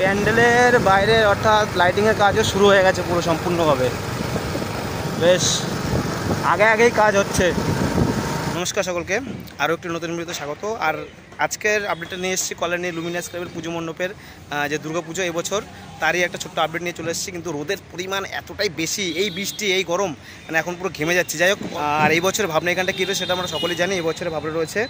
প্যান্ডেলের বাইরে অর্থাৎ লাইটিংয়ের কাজও শুরু হয়ে গেছে পুরো সম্পূর্ণভাবে। বেশ আগেই কাজ হচ্ছে। নমস্কার সকলকে, আরও একটি নতুন ভিডিওতে স্বাগত। আর আজকের আপডেটটা নিয়ে এসেছি কল্যাণী লুমিনাস ক্লাবের পুজো মণ্ডপের যে দুর্গাপুজো এবছর, তারই একটা ছোট্ট আপডেট নিয়ে চলে এসেছি। কিন্তু রোদের পরিমাণ এতটাই বেশি, এই বৃষ্টি এই গরম, মানে এখন পুরো ঘেমে যাচ্ছে। যাই হোক, আর এই বছরের ভাবনা এখানটা কী রয়েছে সেটা আমরা সকলেই জানি। এই বছরের ভাবনা রয়েছে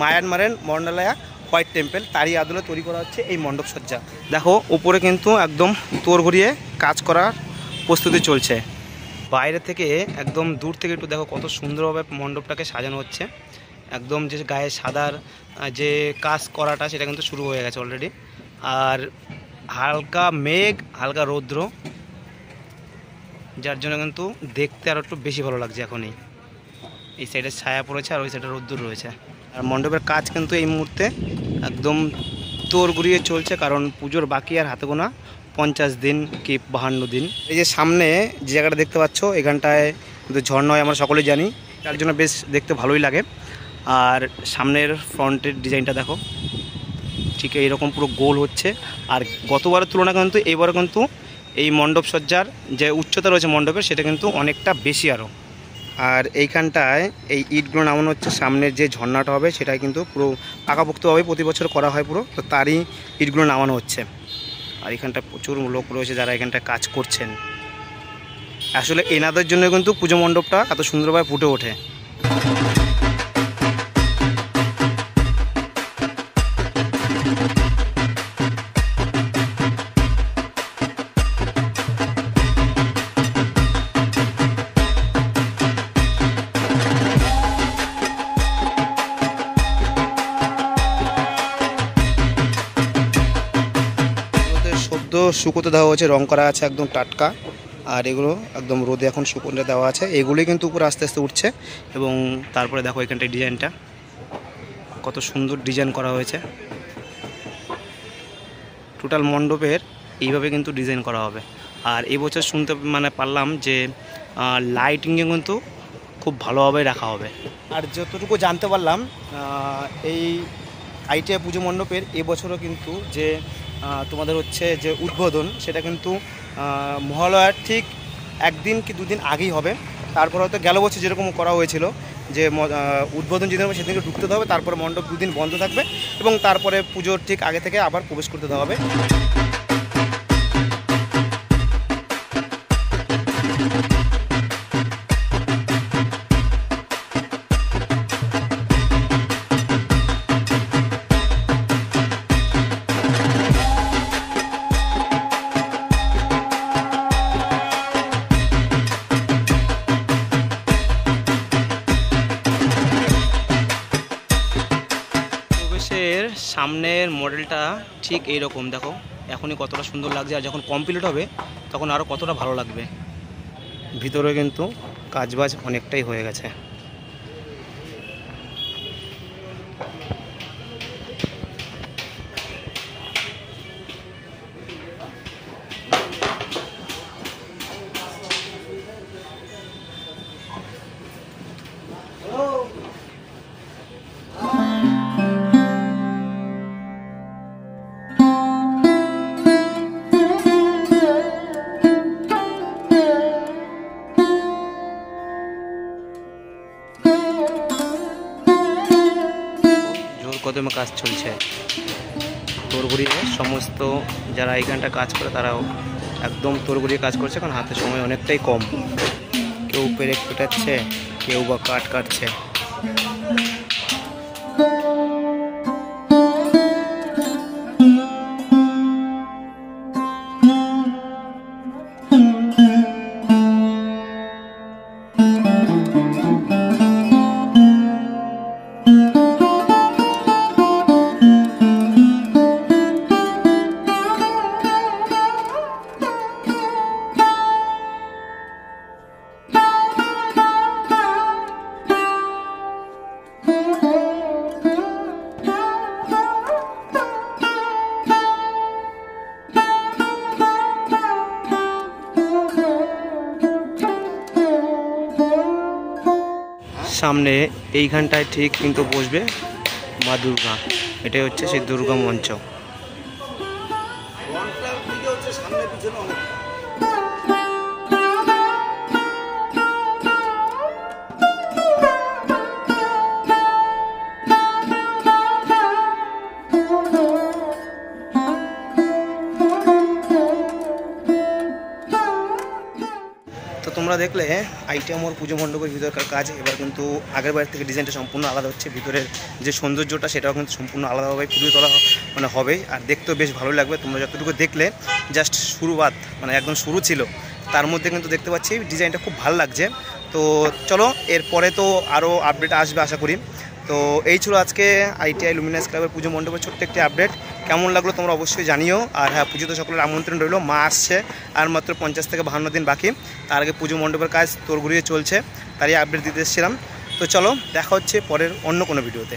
মায়ানমারের মন্ডালয়া হোয়াইট টেম্পল, তারই আদলে তৈরি করা হচ্ছে এই মণ্ডপ সজ্জা। দেখো উপরে কিন্তু একদম তোড় ঘুরিয়ে কাজ করার প্রস্তুতি চলছে। বাইরে থেকে একদম দূর থেকে একটু দেখো কত সুন্দরভাবে মণ্ডপটাকে সাজানো হচ্ছে। একদম যে গায়ে সাদার যে কাজ করাটা সেটা কিন্তু শুরু হয়ে গেছে অলরেডি। আর হালকা মেঘ হালকা রৌদ্র, যার জন্য কিন্তু দেখতে আরও একটু বেশি ভালো লাগছে। এখনই এই সাইডে ছায়া পড়েছে আর ওই সাইডে রৌদ্র রয়েছে। আর মণ্ডপের কাজ কিন্তু এই মুহূর্তে একদম তোড় ঘুরিয়ে চলছে, কারণ পুজোর বাকি আর হাতে গোনা 50 দিন কি 52 দিন। এই যে সামনে যে জায়গাটা দেখতে পাচ্ছ, এখানটায় কিন্তু ঝর্ণা হয়, আমরা সকলেই জানি, তার জন্য বেশ দেখতে ভালোই লাগে। আর সামনের ফ্রন্টের ডিজাইনটা দেখো, ঠিক এইরকম পুরো গোল হচ্ছে। আর গতবারের তুলনায় কিন্তু এইবারে কিন্তু এই মণ্ডপ সজ্জার যে উচ্চতা রয়েছে মণ্ডপের, সেটা কিন্তু অনেকটা বেশি আরও। আর এইখানটায় এই ইটগুলো নামানো হচ্ছে, সামনের যে ঝর্ণাটা হবে সেটা কিন্তু পুরো পাকাপোক্তভাবে প্রতি বছর করা হয় পুরো, তো তারই ইটগুলো নামানো হচ্ছে। আর এখানটা প্রচুর লোক রয়েছে যারা এখানটায় কাজ করছেন। আসলে এনাদের জন্য কিন্তু পুজো মণ্ডপটা এত সুন্দরভাবে ফুটে ওঠে। শুকোতে দেওয়া হয়েছে, রং করা আছে একদম টাটকা। আর এগুলো একদম রোদে এখন শুকোতে দেওয়া আছে। এগুলোই কিন্তু উপরে আস্তে আস্তে উঠছে। এবং তারপরে দেখো এখানটায় ডিজাইনটা কত সুন্দর ডিজাইন করা হয়েছে। টোটাল মণ্ডপের এইভাবে কিন্তু ডিজাইন করা হবে। আর এবছর শুনতে পারলাম যে লাইটিংয়ে কিন্তু খুব ভালোভাবে রাখা হবে। আর যতটুকু জানতে পারলাম, এই আইটিআই পুজো মণ্ডপের এবছরও কিন্তু যে তোমাদের হচ্ছে যে উদ্বোধন, সেটা কিন্তু মহালয়ার ঠিক 1 দিন কি 2 দিন আগেই হবে। তারপর হয়তো গেল বছর যেরকম করা হয়েছিল যে উদ্বোধন যেদিন হবে সেদিনকে ঢুকতে দেওয়া হবে, তারপরে মণ্ডপ 2 দিন বন্ধ থাকবে এবং তারপরে পুজোর ঠিক আগে থেকে আবার প্রবেশ করতে দেওয়া হবে। সামনের মডেলটা ঠিক এইরকম দেখো, এখনই কতটা সুন্দর লাগছে। আর যখন কমপ্লিট হবে তখন আরও কতটা ভালো লাগবে। ভিতরে কিন্তু কাজবাজ অনেকটাই হয়ে গেছে। কদমে কাজ চলছে তোড়ঘড়িয়ে। সমস্ত যারা এইখানটা কাজ করে তারাও একদম তোড়ঘড়িয়ে কাজ করছে, কারণ হাতে সময় অনেকটাই কম। কেউ পেরেক পেটাচ্ছে, কেউ বা কাঠ কাটছে। সামনে এইখানটায় ঠিক কিন্তু বসবে মা দুর্গা। এটাই হচ্ছে সেই দুর্গা মঞ্চ। তোমরা দেখলে আইটেম ওর পুজো মণ্ডপের ভিতরকার কাজ এবার কিন্তু আগের বার থেকে ডিজাইনটা সম্পূর্ণ আলাদা হচ্ছে। ভিতরের যে সৌন্দর্যটা সেটাও কিন্তু সম্পূর্ণ আলাদাভাবে পুজো তোলা মানে হবে, আর দেখতেও বেশ ভালো লাগবে। তোমরা যতটুকু দেখলে জাস্ট শুরুবাত মানে একদম শুরু ছিল, তার মধ্যে কিন্তু দেখতে পাচ্ছি ডিজাইনটা খুব ভালো লাগছে। তো চলো এরপরে তো আরও আপডেট আসবে আশা করি। তো এই ছিল আজকে ITI লুমিনাস ক্লাবের পুজো মণ্ডপের ছোট্ট একটি আপডেট। কেমন লাগলো তোমরা অবশ্যই জানিও। আর হ্যাঁ, পুজোতে সকলের আমন্ত্রণ রইল। মা আসছে আর মাত্র 50 থেকে 52 দিন বাকি, তার আগে পুজো মণ্ডপের কাজ তোড়গড়িয়ে চলছে, তারই আপডেট দিতে এসেছিলাম। তো চলো দেখা হচ্ছে পরের অন্য কোনো ভিডিওতে।